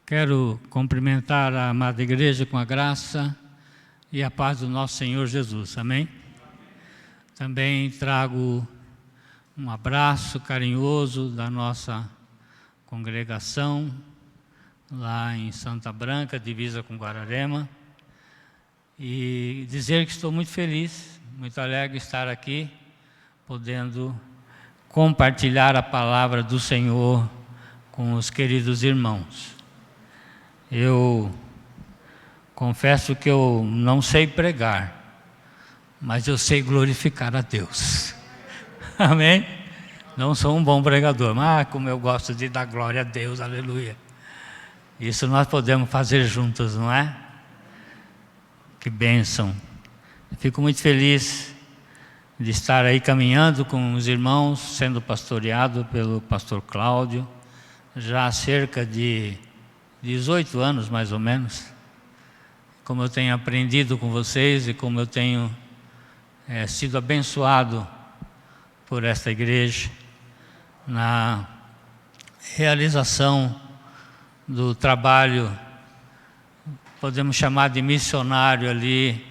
Quero cumprimentar a amada igreja com a graça e a paz do nosso Senhor Jesus. Amém? Também trago um abraço carinhoso da nossa congregação lá em Santa Branca, divisa com Guararema, e dizer que estou muito feliz, muito alegre de estar aqui, podendo compartilhar a palavra do Senhor com os queridos irmãos. Eu confesso que eu não sei pregar, mas eu sei glorificar a Deus. Amém? Não sou um bom pregador, mas como eu gosto de dar glória a Deus, aleluia. Isso nós podemos fazer juntos, não é? Que bênção. Fico muito feliz de estar aí caminhando com os irmãos, sendo pastoreado pelo pastor Cláudio, já há cerca de 18 anos, mais ou menos. Como eu tenho aprendido com vocês e como eu tenho sido abençoado por esta igreja na realização do trabalho, podemos chamar de missionário ali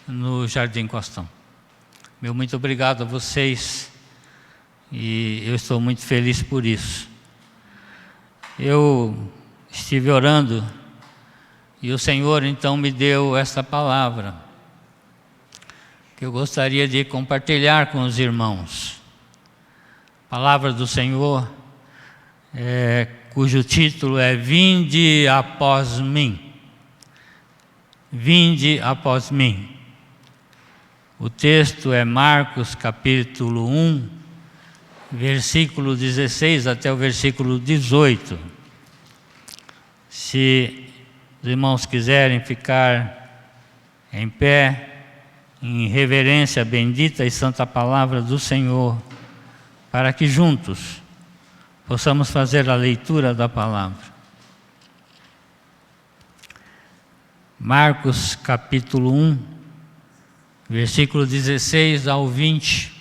no Jardim Costão. Meu muito obrigado a vocês e eu estou muito feliz por isso. Eu estive orando e o Senhor então me deu esta palavra que eu gostaria de compartilhar com os irmãos. A palavra do Senhor, cujo título é Vinde após mim. Vinde após mim. O texto é Marcos capítulo 1, versículo 16 até o versículo 18. Se os irmãos quiserem ficar em pé, em reverência à bendita e santa palavra do Senhor, para que juntos possamos fazer a leitura da palavra. Marcos capítulo 1, versículo 16 ao 20.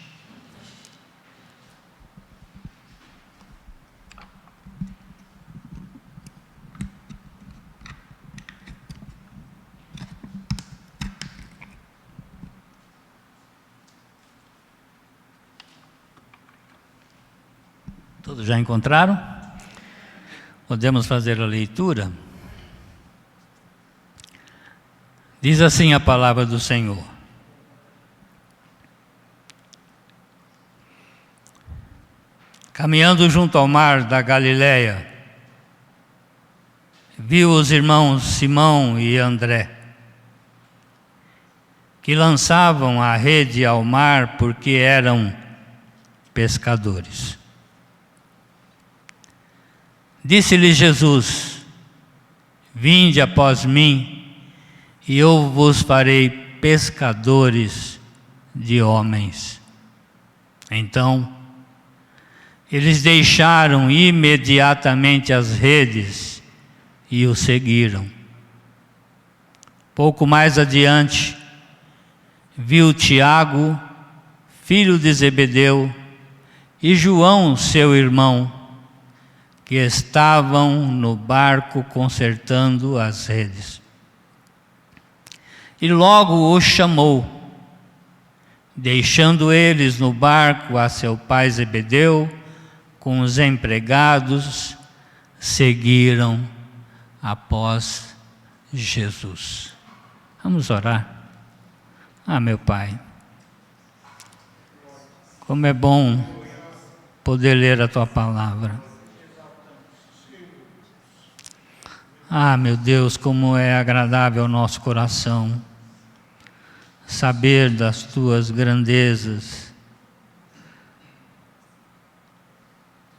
Todos já encontraram? Podemos fazer a leitura? Diz assim a palavra do Senhor. Caminhando junto ao mar da Galileia, viu os irmãos Simão e André, que lançavam a rede ao mar porque eram pescadores. Disse-lhe Jesus: Vinde após mim, e eu vos farei pescadores de homens. Então, eles deixaram imediatamente as redes e o seguiram. Pouco mais adiante, viu Tiago, filho de Zebedeu, e João, seu irmão, que estavam no barco consertando as redes. E logo o chamou, deixando eles no barco a seu pai Zebedeu, com os empregados, seguiram após Jesus. Vamos orar. Meu Pai, como é bom poder ler a Tua palavra. Meu Deus, como é agradável ao nosso coração saber das Tuas grandezas.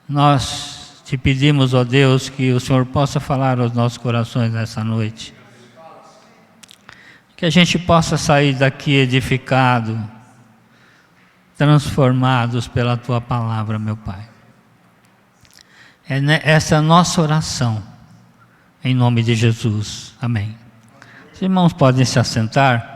Nós te pedimos, ó Deus, que o Senhor possa falar aos nossos corações nessa noite. Que a gente possa sair daqui edificado, transformados pela Tua palavra, meu Pai. Essa é a nossa oração, em nome de Jesus. Amém. Os irmãos podem se assentar.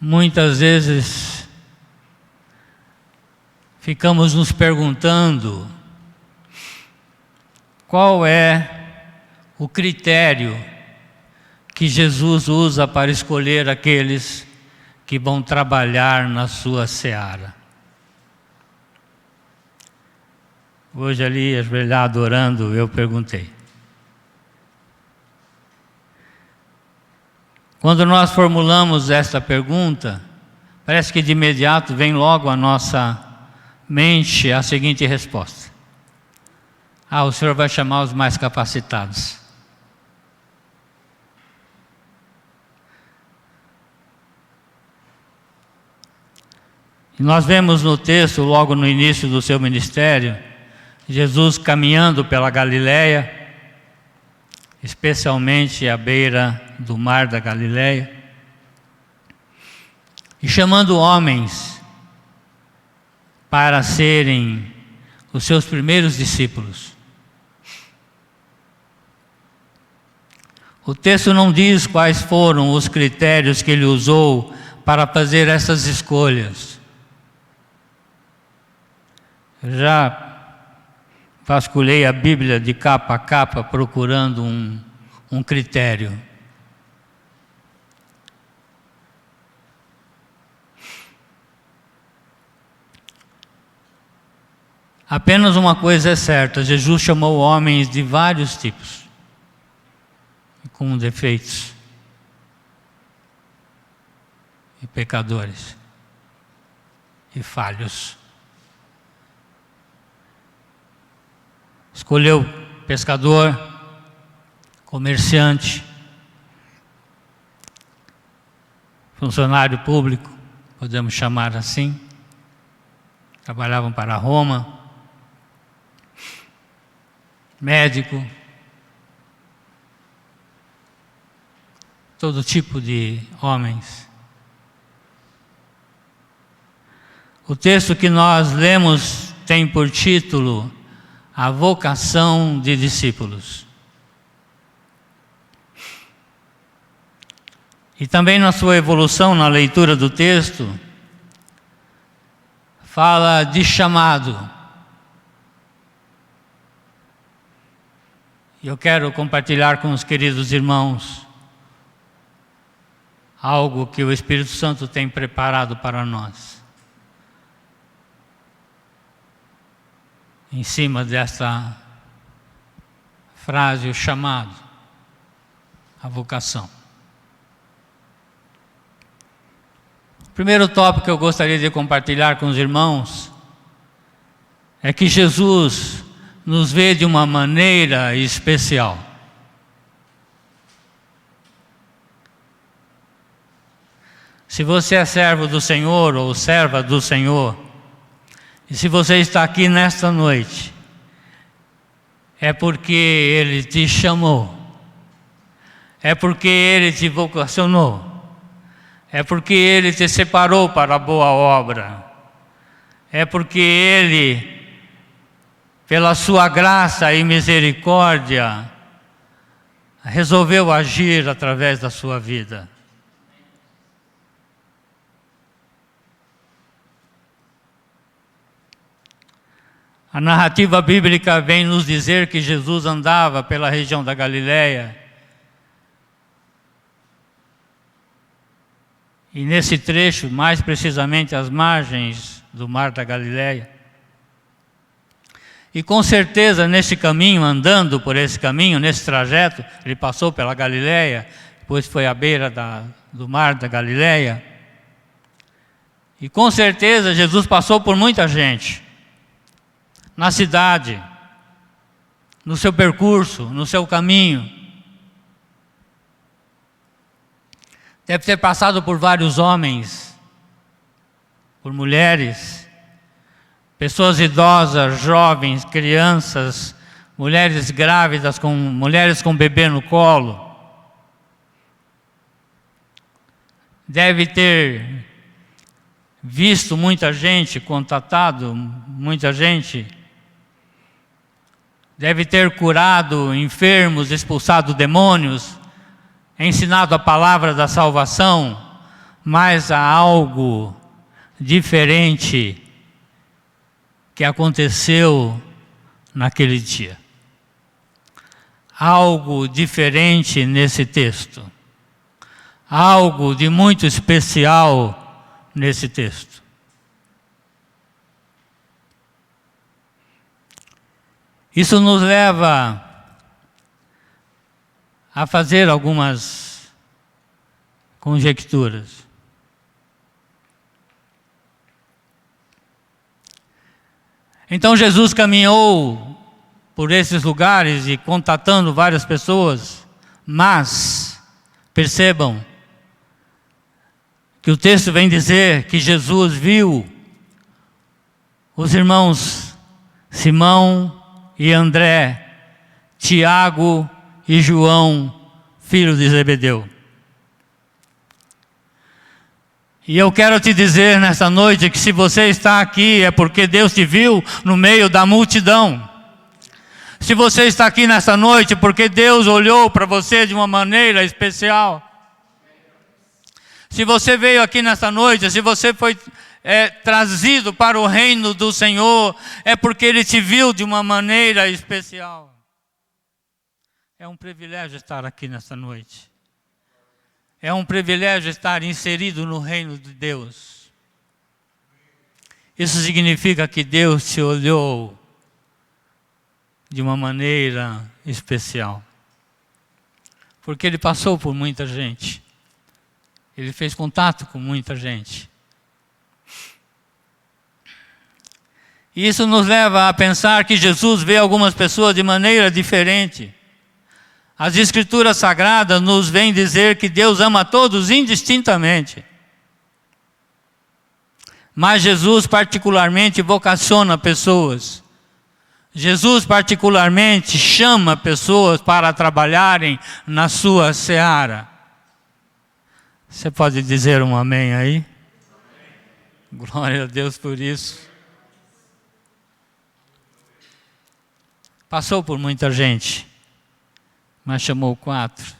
Muitas vezes ficamos nos perguntando qual é o critério que Jesus usa para escolher aqueles que vão trabalhar na sua seara. Hoje ali, ajoelhado, orando, eu perguntei. Quando nós formulamos esta pergunta, parece que de imediato vem logo à nossa mente a seguinte resposta: o Senhor vai chamar os mais capacitados. E nós vemos no texto, logo no início do seu ministério, Jesus caminhando pela Galileia, especialmente à beira do mar da Galileia, e chamando homens para serem os seus primeiros discípulos. O texto não diz quais foram os critérios que ele usou para fazer essas escolhas. Eu já vasculhei a Bíblia de capa a capa procurando um critério. Apenas uma coisa é certa: Jesus chamou homens de vários tipos, com defeitos e pecadores e falhos. Escolheu pescador, comerciante, funcionário público, podemos chamar assim, trabalhavam para Roma, médico, todo tipo de homens. O texto que nós lemos tem por título A Vocação de Discípulos. E também na sua evolução, na leitura do texto, fala de chamado. E eu quero compartilhar com os queridos irmãos algo que o Espírito Santo tem preparado para nós, em cima desta frase, o chamado, a vocação. O primeiro tópico que eu gostaria de compartilhar com os irmãos é que Jesus nos vê de uma maneira especial. Se você é servo do Senhor ou serva do Senhor, e se você está aqui nesta noite, é porque Ele te chamou, é porque Ele te vocacionou, é porque Ele te separou para a boa obra, é porque Ele, pela sua graça e misericórdia, resolveu agir através da sua vida. A narrativa bíblica vem nos dizer que Jesus andava pela região da Galileia. E nesse trecho, mais precisamente às margens do mar da Galileia. E com certeza nesse caminho, andando por esse caminho, nesse trajeto, ele passou pela Galileia, depois foi à beira do mar da Galileia. E com certeza Jesus passou por muita gente. Na cidade, no seu percurso, no seu caminho. Deve ter passado por vários homens, por mulheres, pessoas idosas, jovens, crianças, mulheres grávidas, mulheres com bebê no colo. Deve ter visto muita gente, contatado muita gente. Deve ter curado enfermos, expulsado demônios, ensinado a palavra da salvação, mas há algo diferente que aconteceu naquele dia. Algo diferente nesse texto. Algo de muito especial nesse texto. Isso nos leva a fazer algumas conjecturas. Então Jesus caminhou por esses lugares e contatando várias pessoas, mas percebam que o texto vem dizer que Jesus viu os irmãos Simão e André, Tiago e João, filho de Zebedeu. E eu quero te dizer nesta noite que se você está aqui é porque Deus te viu no meio da multidão. Se você está aqui nesta noite porque Deus olhou para você de uma maneira especial. Se você veio aqui nesta noite, se você foi trazido para o reino do Senhor, é porque Ele te viu de uma maneira especial. É um privilégio estar aqui nesta noite. É um privilégio estar inserido no reino de Deus. Isso significa que Deus te olhou de uma maneira especial. Porque Ele passou por muita gente. Ele fez contato com muita gente. E isso nos leva a pensar que Jesus vê algumas pessoas de maneira diferente. As Escrituras Sagradas nos vêm dizer que Deus ama todos indistintamente. Mas Jesus particularmente vocaciona pessoas. Jesus particularmente chama pessoas para trabalharem na sua seara. Você pode dizer um amém aí? Amém. Glória a Deus por isso. Passou por muita gente, mas chamou 4.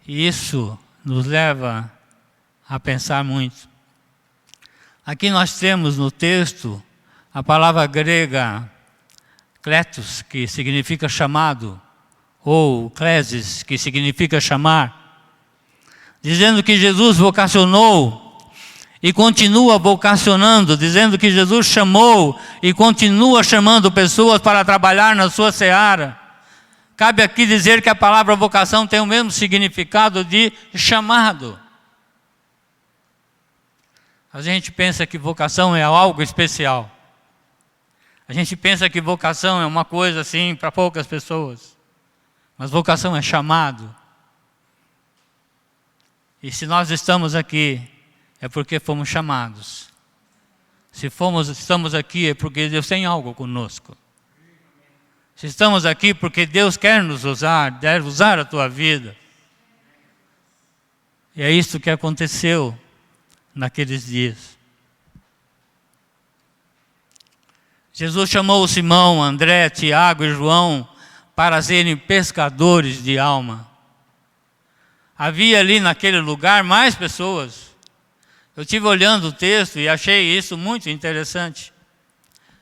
E isso nos leva a pensar muito. Aqui nós temos no texto a palavra grega kletos, que significa chamado, ou klesis, que significa chamar, dizendo que Jesus vocacionou e continua vocacionando, dizendo que Jesus chamou e continua chamando pessoas para trabalhar na sua seara. Cabe aqui dizer que a palavra vocação tem o mesmo significado de chamado. A gente pensa que vocação é algo especial. A gente pensa que vocação é uma coisa assim para poucas pessoas. Mas vocação é chamado. E se nós estamos aqui, é porque fomos chamados. Se estamos aqui, é porque Deus tem algo conosco. Se estamos aqui, porque Deus quer nos usar, deve usar a tua vida. E é isso que aconteceu naqueles dias. Jesus chamou Simão, André, Tiago e João para serem pescadores de alma. Havia ali naquele lugar mais pessoas. Eu estive olhando o texto e achei isso muito interessante.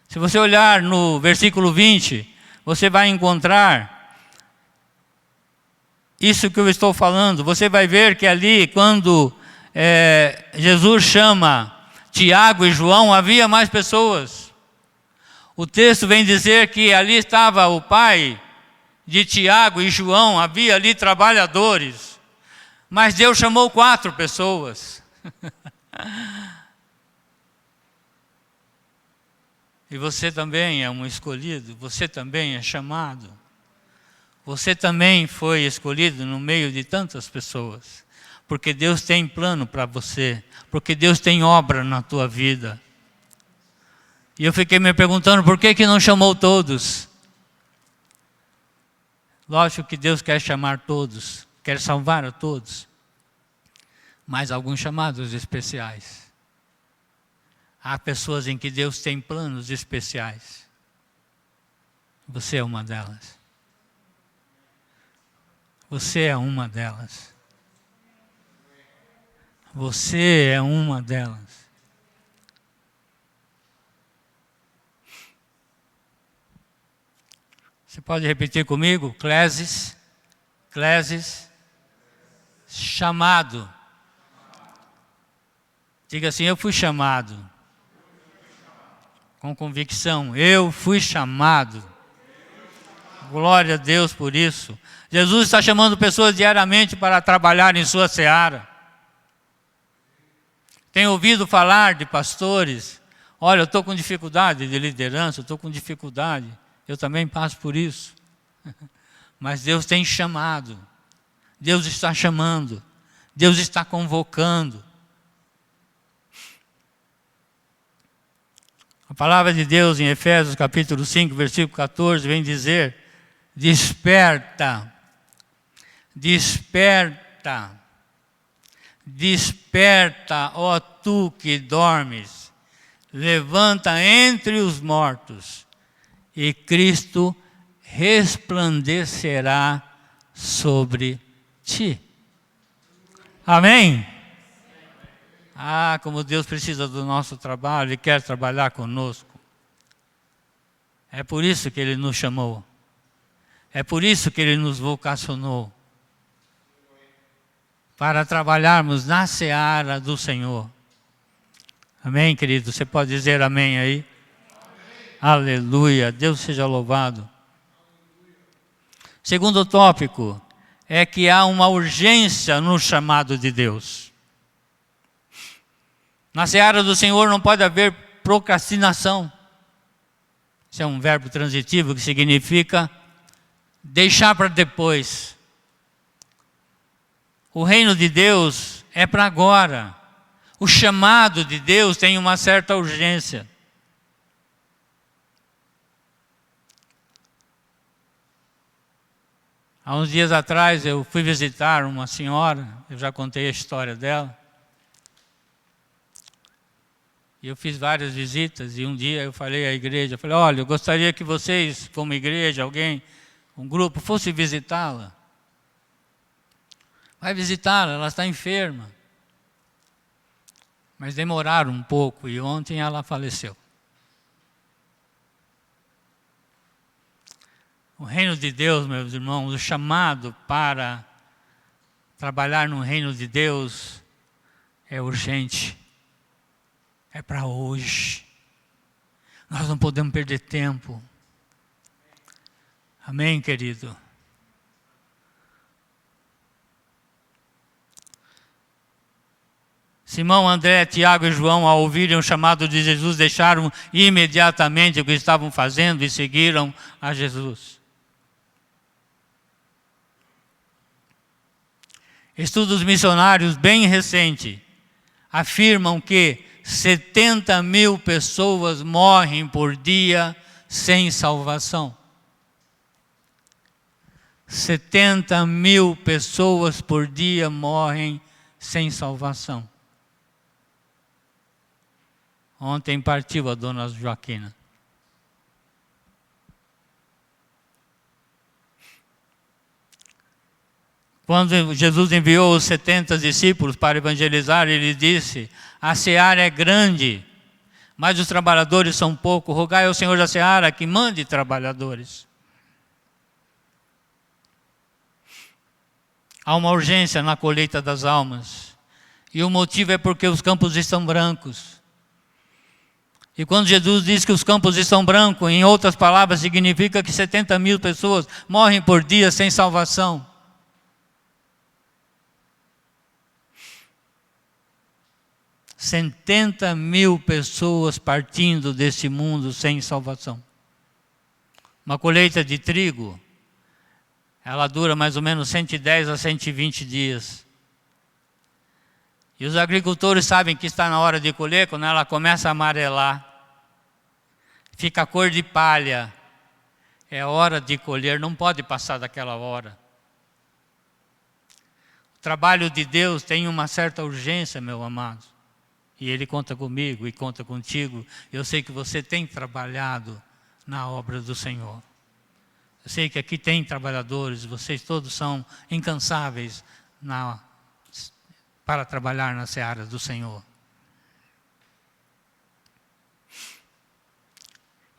Se você olhar no versículo 20, você vai encontrar isso que eu estou falando. Você vai ver que ali, quando Jesus chama Tiago e João, havia mais pessoas. O texto vem dizer que ali estava o pai de Tiago e João, havia ali trabalhadores. Mas Deus chamou 4 pessoas. E você também é um escolhido, você também é chamado. Você também foi escolhido no meio de tantas pessoas. Porque Deus tem plano para você, porque Deus tem obra na tua vida. E eu fiquei me perguntando, por que não chamou todos? Lógico que Deus quer chamar todos, quer salvar a todos. Mas alguns chamados especiais. Há pessoas em que Deus tem planos especiais. Você é uma delas. Você é uma delas. Você é uma delas. Você pode repetir comigo? Clesis, chamado. Diga assim, eu fui chamado. Com convicção, eu fui chamado. Glória a Deus por isso. Jesus está chamando pessoas diariamente para trabalhar em sua seara. Tenho ouvido falar de pastores, olha, eu estou com dificuldade de liderança, eu estou com dificuldade, eu também passo por isso. Mas Deus tem chamado, Deus está chamando, Deus está convocando. A palavra de Deus em Efésios capítulo 5, versículo 14, vem dizer, desperta, desperta. Desperta, ó tu que dormes, levanta entre os mortos, e Cristo resplandecerá sobre ti. Amém? Ah, como Deus precisa do nosso trabalho, Ele quer trabalhar conosco. É por isso que Ele nos chamou. É por isso que Ele nos vocacionou. Para trabalharmos na seara do Senhor. Amém, querido? Você pode dizer amém aí? Amém. Aleluia, Deus seja louvado. Segundo tópico, é que há uma urgência no chamado de Deus. Na seara do Senhor não pode haver procrastinação. Isso é um verbo transitivo que significa deixar para depois. O reino de Deus é para agora. O chamado de Deus tem uma certa urgência. Há uns dias atrás eu fui visitar uma senhora, eu já contei a história dela. E eu fiz várias visitas e um dia eu falei à igreja, olha, eu gostaria que vocês, como igreja, alguém, um grupo, fosse visitá-la. Vai visitá-la, ela está enferma. Mas demoraram um pouco e ontem ela faleceu. O reino de Deus, meus irmãos, o chamado para trabalhar no reino de Deus é urgente. É para hoje. Nós não podemos perder tempo. Amém, querido? Simão, André, Tiago e João, ao ouvirem o chamado de Jesus, deixaram imediatamente o que estavam fazendo e seguiram a Jesus. Estudos missionários bem recentes afirmam que 70 mil pessoas morrem por dia sem salvação. 70 mil pessoas por dia morrem sem salvação. Ontem partiu a dona Joaquina. Quando Jesus enviou os 70 discípulos para evangelizar, ele disse, a seara é grande, mas os trabalhadores são poucos. Rogai ao Senhor da seara que mande trabalhadores. Há uma urgência na colheita das almas. E o motivo é porque os campos estão brancos. E quando Jesus diz que os campos estão brancos, em outras palavras, significa que 70 mil pessoas morrem por dia sem salvação. Setenta mil pessoas partindo desse mundo sem salvação. Uma colheita de trigo, ela dura mais ou menos 110 a 120 dias. E os agricultores sabem que está na hora de colher quando ela começa a amarelar. Fica a cor de palha. É hora de colher, não pode passar daquela hora. O trabalho de Deus tem uma certa urgência, meu amado. E Ele conta comigo e conta contigo. Eu sei que você tem trabalhado na obra do Senhor. Eu sei que aqui tem trabalhadores, vocês todos são incansáveis na para trabalhar na seara do Senhor.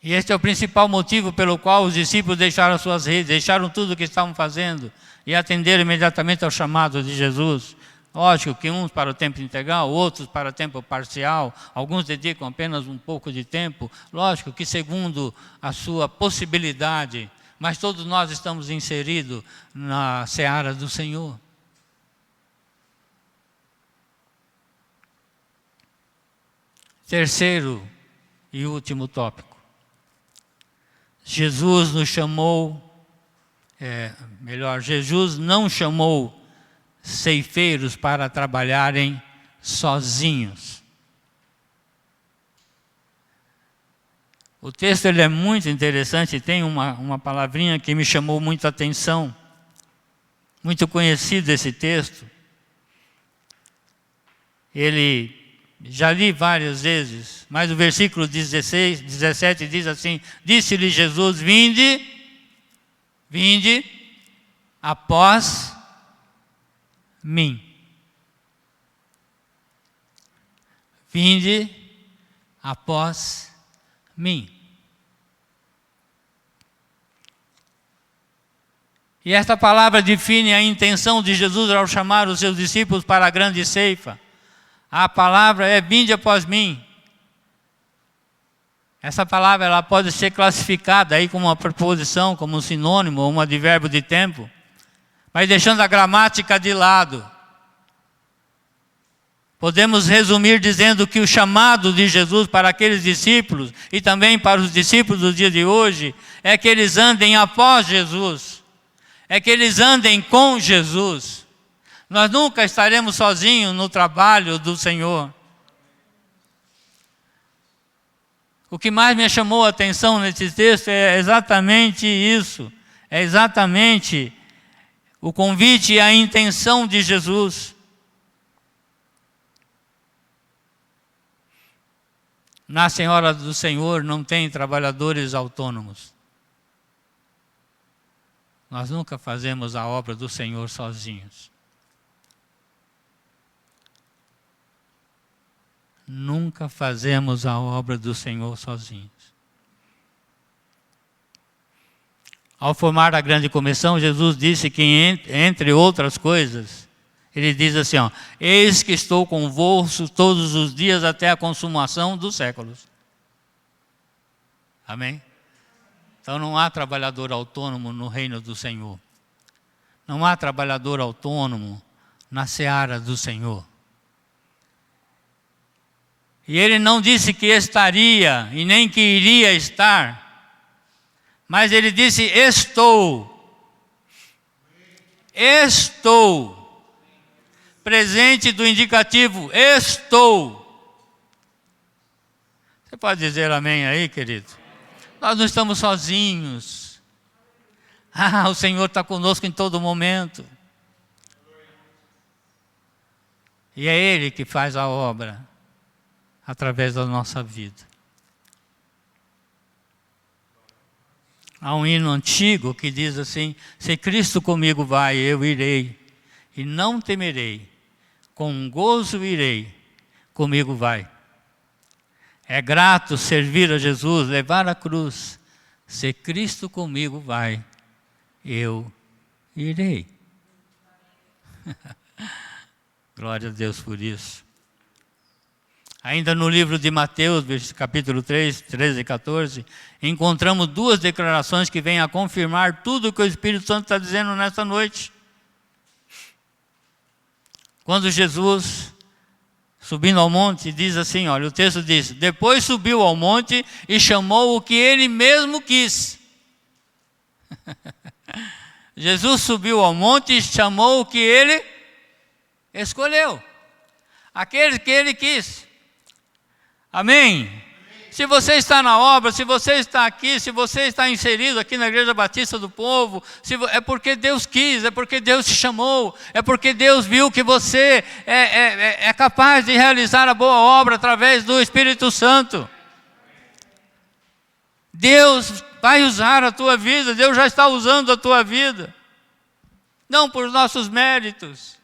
E este é o principal motivo pelo qual os discípulos deixaram suas redes, deixaram tudo o que estavam fazendo e atenderam imediatamente ao chamado de Jesus. Lógico que uns para o tempo integral, outros para o tempo parcial, alguns dedicam apenas um pouco de tempo, lógico que segundo a sua possibilidade, mas todos nós estamos inseridos na seara do Senhor. Terceiro e último tópico. Jesus nos chamou, Jesus não chamou ceifeiros para trabalharem sozinhos. O texto ele é muito interessante, tem uma palavrinha que me chamou muita atenção, muito conhecido esse texto. Já li várias vezes, mas o versículo 17 diz assim: disse-lhe Jesus, vinde após mim. Vinde após mim. E esta palavra define a intenção de Jesus ao chamar os seus discípulos para a grande ceifa. A palavra é vinde após mim. Essa palavra ela pode ser classificada aí como uma preposição, como um sinônimo, ou um advérbio de tempo, mas deixando a gramática de lado. Podemos resumir dizendo que o chamado de Jesus para aqueles discípulos e também para os discípulos do dia de hoje é que eles andem após Jesus, é que eles andem com Jesus. Nós nunca estaremos sozinhos no trabalho do Senhor. O que mais me chamou a atenção nesse texto é exatamente isso, é exatamente o convite e a intenção de Jesus. Na Senhora do Senhor não tem trabalhadores autônomos. Nós nunca fazemos a obra do Senhor sozinhos. Nunca fazemos a obra do Senhor sozinhos. Ao formar a grande comissão, Jesus disse que, entre outras coisas, ele diz assim, eis que estou convosco todos os dias até a consumação dos séculos. Amém? Então não há trabalhador autônomo no reino do Senhor. Não há trabalhador autônomo na seara do Senhor. E ele não disse que estaria e nem que iria estar, mas ele disse estou. Estou. Presente do indicativo estou. Você pode dizer amém aí, querido? Nós não estamos sozinhos. O Senhor está conosco em todo momento. E é Ele que faz a obra através da nossa vida. Há um hino antigo que diz assim: se Cristo comigo vai, eu irei, e não temerei, com gozo irei, comigo vai. É grato servir a Jesus, levar a cruz. Se Cristo comigo vai, eu irei. Glória a Deus por isso. Ainda no livro de Mateus, capítulo 3, 13 e 14, encontramos duas declarações que vêm a confirmar tudo o que o Espírito Santo está dizendo nesta noite. Quando Jesus, subindo ao monte, diz assim, olha, o texto diz, depois subiu ao monte e chamou o que ele mesmo quis. Jesus subiu ao monte e chamou o que ele escolheu. Aquele que ele quis. Amém? Se você está na obra, se você está aqui, se você está inserido aqui na Igreja Batista do Povo, é porque Deus quis, é porque Deus te chamou, é porque Deus viu que você é capaz de realizar a boa obra através do Espírito Santo. Deus vai usar a tua vida, Deus já está usando a tua vida, não por nossos méritos,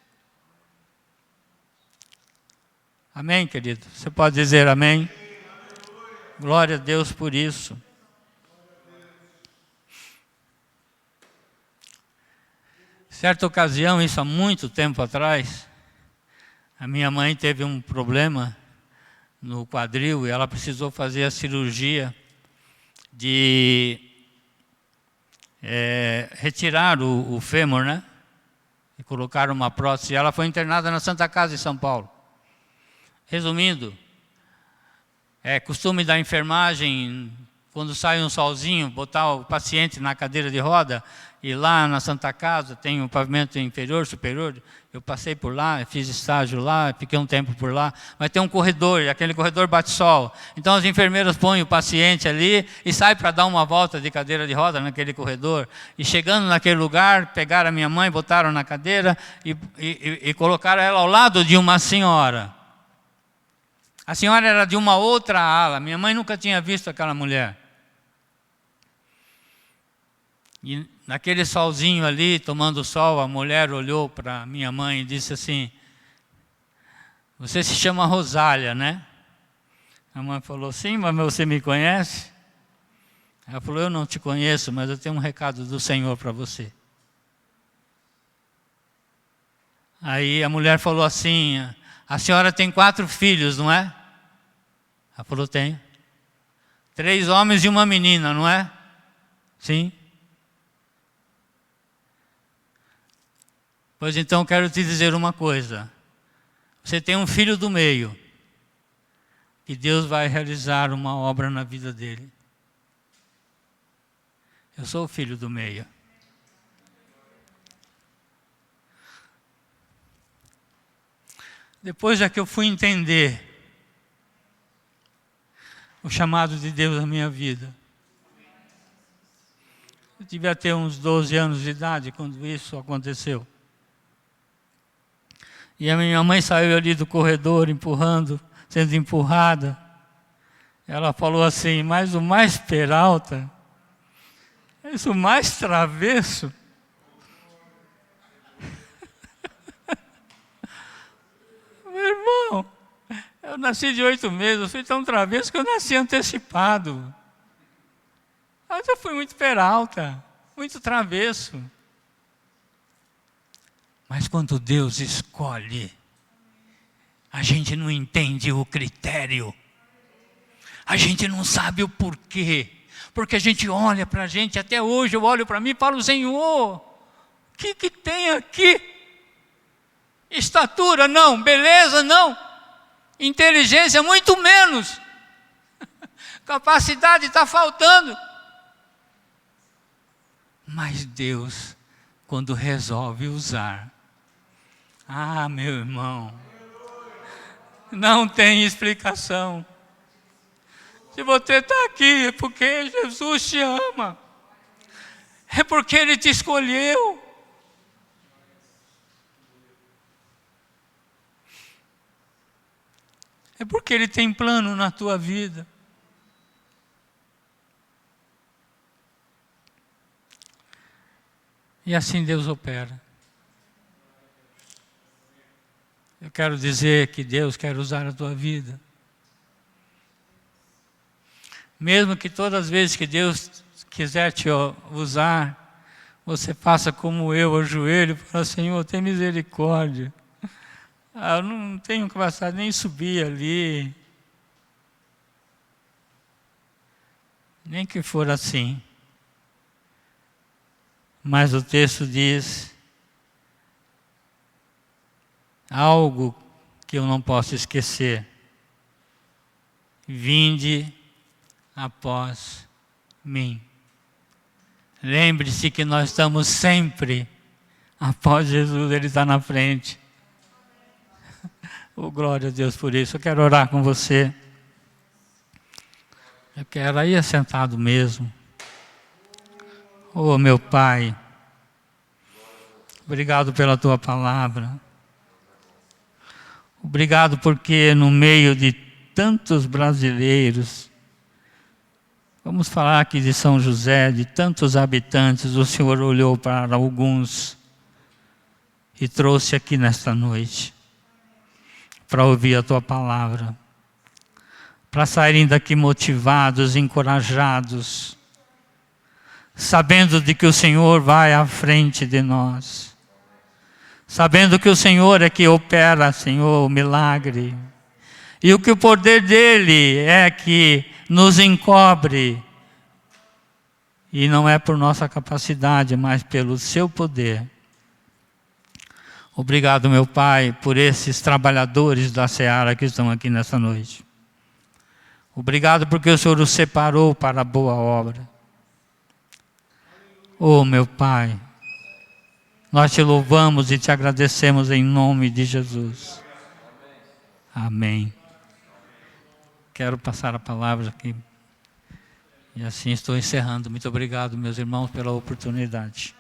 Amém, querido? Você pode dizer amém? Glória a Deus por isso. Certa ocasião, isso há muito tempo atrás, a minha mãe teve um problema no quadril e ela precisou fazer a cirurgia de retirar o fêmur, né? E colocar uma prótese. Ela foi internada na Santa Casa em São Paulo. Resumindo, costume da enfermagem, quando sai um solzinho, botar o paciente na cadeira de roda, e lá na Santa Casa tem um pavimento inferior, superior. Eu passei por lá, fiz estágio lá, fiquei um tempo por lá. Mas tem um corredor, e aquele corredor bate sol. Então as enfermeiras põem o paciente ali e saem para dar uma volta de cadeira de roda naquele corredor. E chegando naquele lugar, pegaram a minha mãe, botaram na cadeira e colocaram ela ao lado de uma senhora. A senhora era de uma outra ala, minha mãe nunca tinha visto aquela mulher. E naquele solzinho ali, tomando sol, a mulher olhou para minha mãe e disse assim: você se chama Rosália, né? A mãe falou: sim, mas você me conhece? Ela falou: eu não te conheço, mas eu tenho um recado do Senhor para você. Aí a mulher falou assim: a senhora tem 4 filhos, não é? Ela falou: tenho. 3 homens e uma menina, não é? Sim. Pois então quero te dizer uma coisa. Você tem um filho do meio, e Deus vai realizar uma obra na vida dele. Eu sou o filho do meio. Depois é que eu fui entender o chamado de Deus na minha vida. Eu devia ter uns 12 anos de idade quando isso aconteceu. E a minha mãe saiu ali do corredor empurrando, sendo empurrada. Ela falou assim: mas o mais peralta, mas o mais travesso. Meu irmão, eu nasci de 8 meses, eu fui tão travesso que eu nasci antecipado. Mas eu fui muito peralta, muito travesso. Mas quando Deus escolhe, a gente não entende o critério. A gente não sabe o porquê. Porque a gente olha para a gente, até hoje eu olho para mim e falo: Senhor, o que tem aqui? Estatura não, beleza não, inteligência muito menos. Capacidade está faltando. Mas Deus, quando resolve usar, meu irmão, não tem explicação. Se você está aqui é porque Jesus te ama. É porque Ele te escolheu. É porque Ele tem plano na tua vida. E assim Deus opera. Eu quero dizer que Deus quer usar a tua vida. Mesmo que todas as vezes que Deus quiser te usar, você faça como eu, ajoelho e fala: Senhor, tem misericórdia. Eu não tenho capacidade nem subir ali. Nem que for assim. Mas o texto diz algo que eu não posso esquecer: vinde após mim. Lembre-se que nós estamos sempre após Jesus, Ele está na frente. Oh, glória a Deus por isso. Eu quero orar com você. Eu quero ir sentado mesmo. Oh, meu Pai, obrigado pela Tua palavra. Obrigado porque no meio de tantos brasileiros, vamos falar aqui de São José, de tantos habitantes, o Senhor olhou para alguns e trouxe aqui nesta noite. para ouvir a Tua palavra, para saírem daqui motivados, encorajados, sabendo de que o Senhor vai à frente de nós, sabendo que o Senhor é que opera, Senhor, o milagre, e o que o poder dEle é que nos encobre, e não é por nossa capacidade, mas pelo Seu poder. Obrigado, meu Pai, por esses trabalhadores da seara que estão aqui nessa noite. Obrigado porque o Senhor os separou para a boa obra. Oh, meu Pai, nós te louvamos e te agradecemos em nome de Jesus. Amém. Quero passar a palavra aqui. E assim estou encerrando. Muito obrigado, meus irmãos, pela oportunidade.